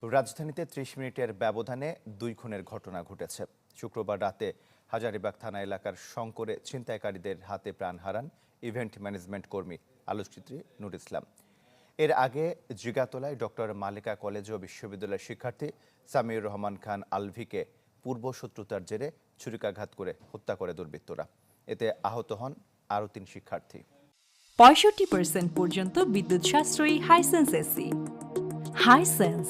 রাজধানীতে ৩০ মিনিটের ব্যবধানে ২ খুনের ঘটনা ঘটেছে। শুক্রবার রাতে হাজারীবাগ থানা এলাকার শঙ্করে ছিনতাইকারীদের হাতে প্রাণ হারান ইভেন্ট ম্যানেজমেন্ট কর্মী আলোকচিত্রী নূর ইসলাম। এর আগে জিগাতলায় ডক্টর মালেকা কলেজ ও বিশ্ববিদ্যালয়ের শিক্ষার্থী সামিউর রহমান খান আলভিকে পূর্ব শত্রুতার জেরে ছুরিকাঘাত করে হত্যা করে দুর্বৃত্তরা। এতে আহত হন আরও ৩ শিক্ষার্থী। ৬৫% পর্যন্ত বিদ্যুৎ সাশ্রয়ী হাইসেন্স এসি। হাইসেন্স।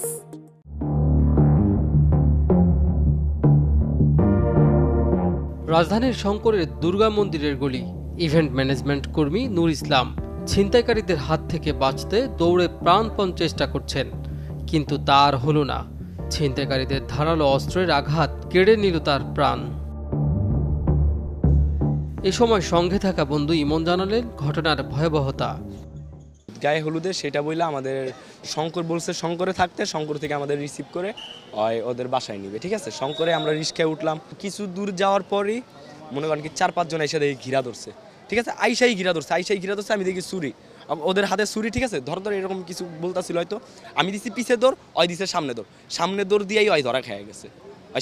রাজধানীর শঙ্করের দুর্গা মন্দিরের গলি। ইভেন্ট ম্যানেজমেন্ট কর্মী নূর ইসলাম ছিনতাইকারীদের হাত থেকে বাঁচতে দৌড়ে প্রাণপণ চেষ্টা করছেন, কিন্তু তা আর হলো না। ছিনতাইকারীদের ধারালো অস্ত্রের আঘাত কেড়ে নিল তার প্রাণ। এ সময় সঙ্গে থাকা বন্ধু ইমন জানালেন ঘটনার ভয়াবহতা। গায়ে হলুদে সেটা বইলে আমাদের শঙ্কর বলছে শঙ্করে থাকতে, শঙ্কর থেকে আমাদের রিসিভ করে ওদের বাসায় নিবে। ঠিক আছে, শঙ্করে আমরা রিস্কায় উঠলাম। কিছু দূর যাওয়ার পরই মনে করেন কি ৪-৫ জন এসে দেখি ঘিরা ধরছে। ঠিক আছে, আইসাই ঘিরা ধরছে। আমি দেখি ছুরি, ওদের হাতে ছুরি। ঠিক আছে, ধর এরকম কিছু বলতাছিল হয়তো। আমি দিছি পিছে দৌড়, দিছে সামনে দৌড় দিয়েই ধরা খেয়ে গেছে।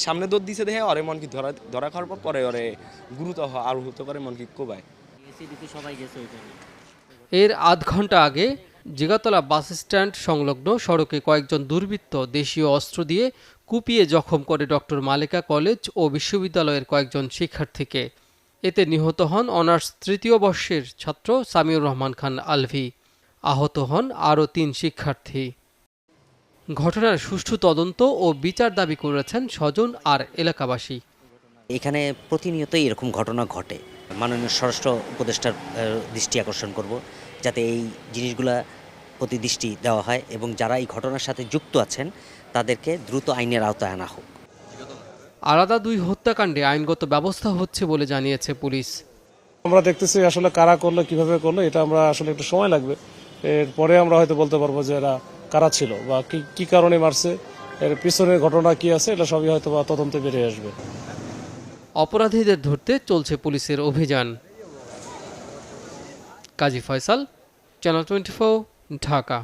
সামনে দৌড় দিছে দেখে ওরে মন কি ধরা খাওয়ার পরে ওরে গুরুতর আর হতে পারে মন কি কোবায়। এর আধ ঘন্টা আগে জিগাতলা বাস স্ট্যান্ড সংলগ্ন সড়কে কয়েকজন দুর্বৃত্ত দেশীয় অস্ত্র দিয়ে কুপিয়ে জখম করে ডক্টর মালেকা কলেজ ও বিশ্ববিদ্যালয়ের কয়েকজন শিক্ষার্থীকে। এতে নিহত হন অনার্স ৩য় বর্ষের ছাত্র সামিউর রহমান খান আলভি। আহত হন আরও ৩ শিক্ষার্থী। ঘটনার সুষ্ঠু তদন্ত ও বিচার দাবি করেছেন স্বজন আর এলাকাবাসী। এখানে প্রতিনিয়তই এরকম ঘটনা ঘটে। মাননীয় স্বরাষ্ট্র উপদেষ্টার দৃষ্টি আকর্ষণ করব যাতে এই জিনিসগুলা প্রতি দৃষ্টি দেওয়া হয় এবং যারা এই ঘটনার সাথে যুক্ত আছেন তাদেরকে দ্রুত আইনের আওতায় আনা হোক। আলাদা 2 হত্যাকাণ্ডে আইনগত ব্যবস্থা হচ্ছে বলে জানিয়েছে পুলিশ। আমরা দেখতেছি আসলে কারা করলো, কিভাবে করলো, এটা আমরা আসলে একটু সময় লাগবে। এরপরে আমরা হয়তো বলতে পারবো যে এরা কারা ছিল বা কি কারণে মারছে, এর পিছনের ঘটনা কি আছে, এটা সবই হয়তো বা তদন্তে বেরিয়ে আসবে। অপরাধীদের ধরতে চলছে পুলিশের অভিযান। কাজী ফয়সাল, চ্যানেল 24, ঢাকা।